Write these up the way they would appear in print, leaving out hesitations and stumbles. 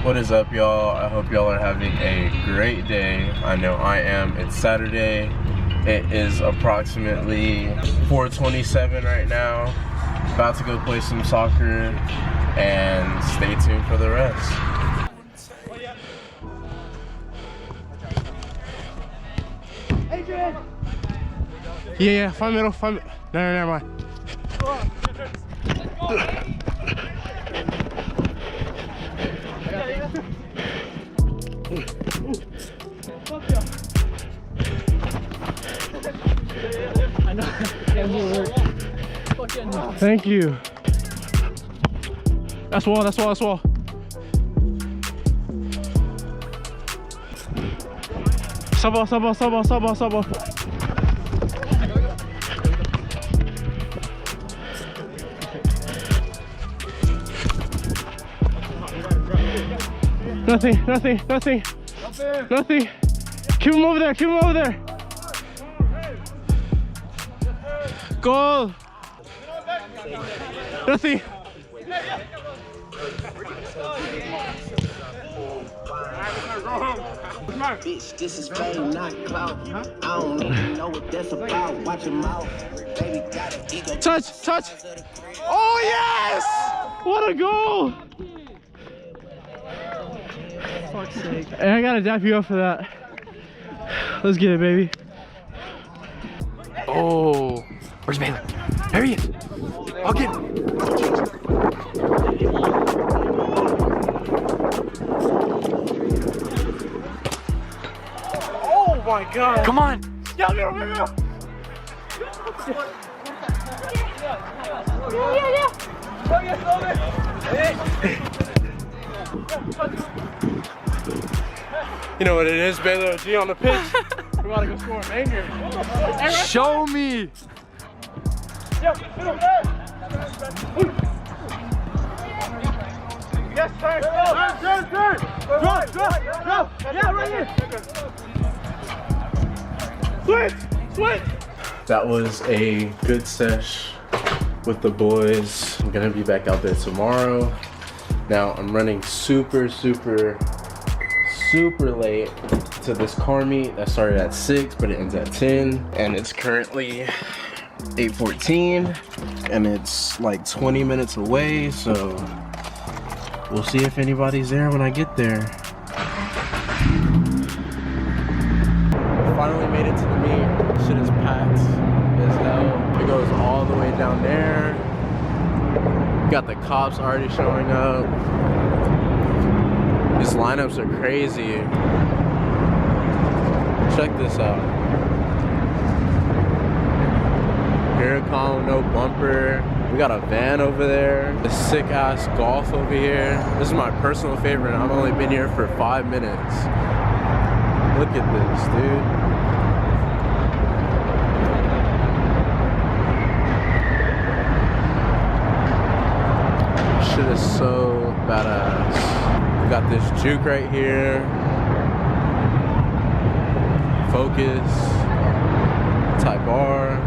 What is up, y'all? I hope y'all are having a great day. I know I am. It's Saturday. It is approximately 4:27 right now. About to go play some soccer and stay tuned for the rest. Adrian! Yeah, 5 minutes, 5 minutes. No, never mind. Thank you. That's wall, that's wall, that's wall. Sub-ball, sub-ball, sub-ball, sub-ball, sub-ball. Nothing, nothing, nothing, nothing. Keep him over there, keep him over there. Goal. Nothing. Bitch, this is fame, not clout. I don't even know what that's about. Watch your mouth. Baby got an ego. Touch, touch. Oh, yes! What a goal! Fuck's sake. Hey, I gotta dap you up for that. Let's get it, baby. Oh, where's Baylor? There he is. I'll get him. Oh my god. Come on. Yeah, yeah. You know what it is, Baylor G on the pitch. We're about to go score a banger. Show me. Yes, sir. Turn. Go. Yeah, right here. Switch. That was a good sesh with the boys. I'm gonna be back out there tomorrow. Now I'm running super late to this car meet that started at 6 but it ends at 10, and it's currently 8:14 and it's like 20 minutes away, so we'll see if anybody's there when I get there. Finally made it to the meet. Shit is packed as hell. It goes all the way down there. Got the cops already showing up. These lineups are crazy. Check this out. Here it comes, no bumper. We got a van over there. A sick ass golf over here. This is my personal favorite. I've only been here for 5 minutes. Look at this, dude. Shit is so badass. We got this juke right here. Focus. Type R.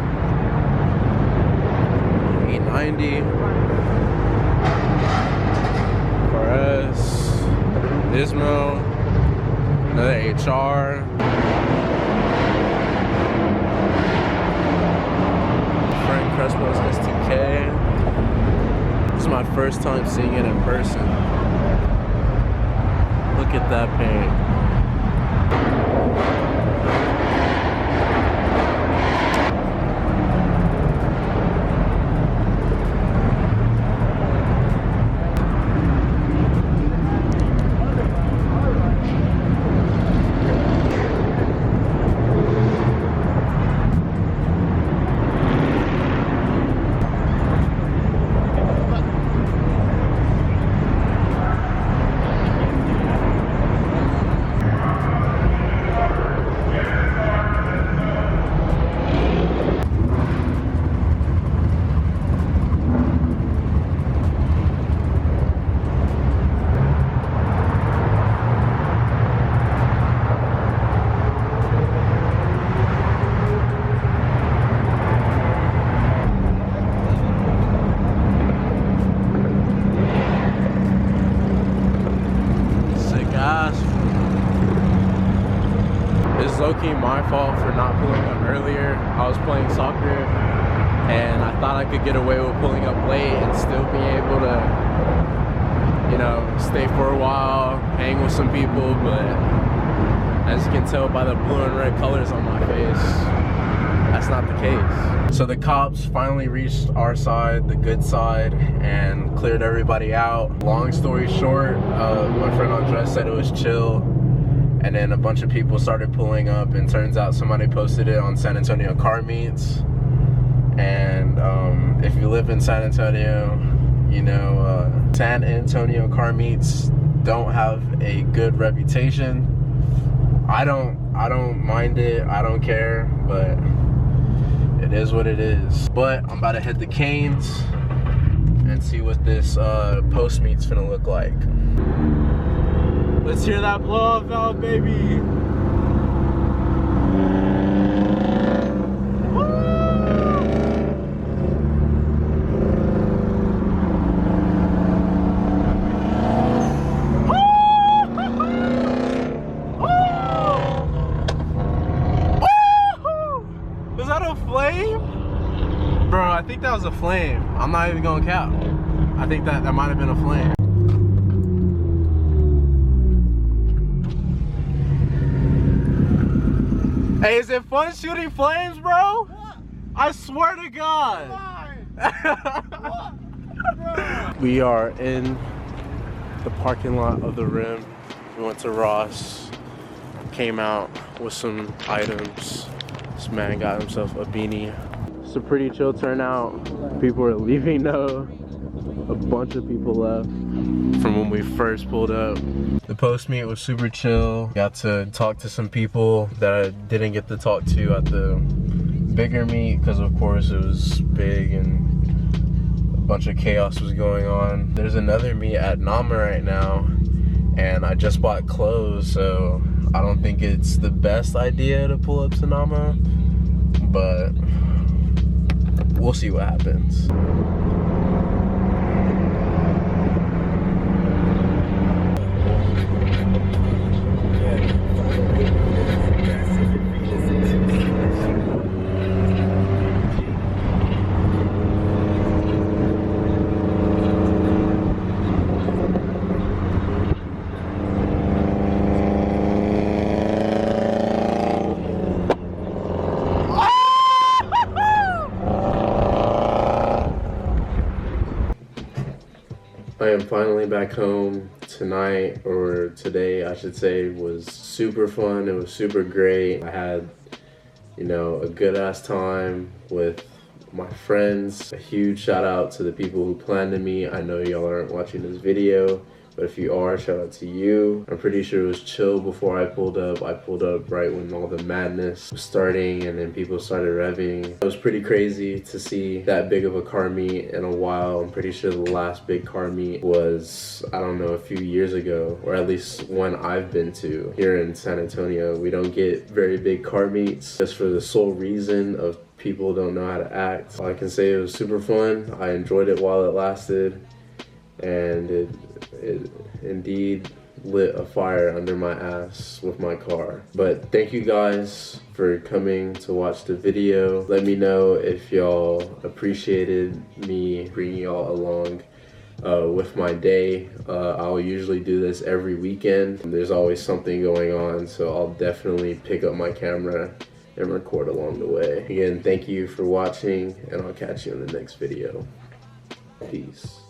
890. RS. Ismo. Another HR. Frank Crespo's S2K. This is my first time seeing it in person. Look at that paint. my fault for not pulling up earlier. I was playing soccer and I thought I could get away with pulling up late and still being able to, you know, stay for a while, hang with some people, but as you can tell by the blue and red colors on my face, that's not the case. So the cops finally reached our side, the good side, and cleared everybody out. Long story short, my friend Andres said it was chill, and then a bunch of people started pulling up, and turns out somebody posted it on San Antonio car meets. And if you live in San Antonio, you know, San Antonio car meets don't have a good reputation. I don't mind it, I don't care, but it is what it is. But I'm about to hit the Canes and see what this post meet's finna look like. Let's hear that blow off valve, baby. Bro, I think that was a flame. I'm not even gonna cap. I think that might have been a flame. Hey, is it fun shooting flames, bro? What? I swear to God. We are in the parking lot of the Rim. We went to Ross, came out with some items. This man got himself a beanie. It's a pretty chill turnout. People are leaving now. A bunch of people left from when we first pulled up. The post meet was super chill. Got to talk to some people that I didn't get to talk to at the bigger meet because of course it was big and a bunch of chaos was going on. There's another meet at Nama right now and I just bought clothes, so I don't think it's the best idea to pull up to Nama, but we'll see what happens. I am finally back home. Tonight, or today I should say, was super fun. It was super great. I had, you know, a good ass time with my friends. A huge shout out to the people who planned to meet. I know y'all aren't watching this video, but if you are, shout out to you. I'm pretty sure it was chill before I pulled up. I pulled up right when all the madness was starting and then people started revving. It was pretty crazy to see that big of a car meet in a while. I'm pretty sure the last big car meet was, I don't know, a few years ago, or at least one I've been to here in San Antonio. We don't get very big car meets just for the sole reason of people don't know how to act. All I can say, it was super fun. I enjoyed it while it lasted, and it indeed lit a fire under my ass with my car. But thank you guys for coming to watch the video. Let me know if y'all appreciated me bringing y'all along with my day. I'll usually do this every weekend. There's always something going on, so I'll definitely pick up my camera and record along the way. Again, thank you for watching, and I'll catch you in the next video. Peace.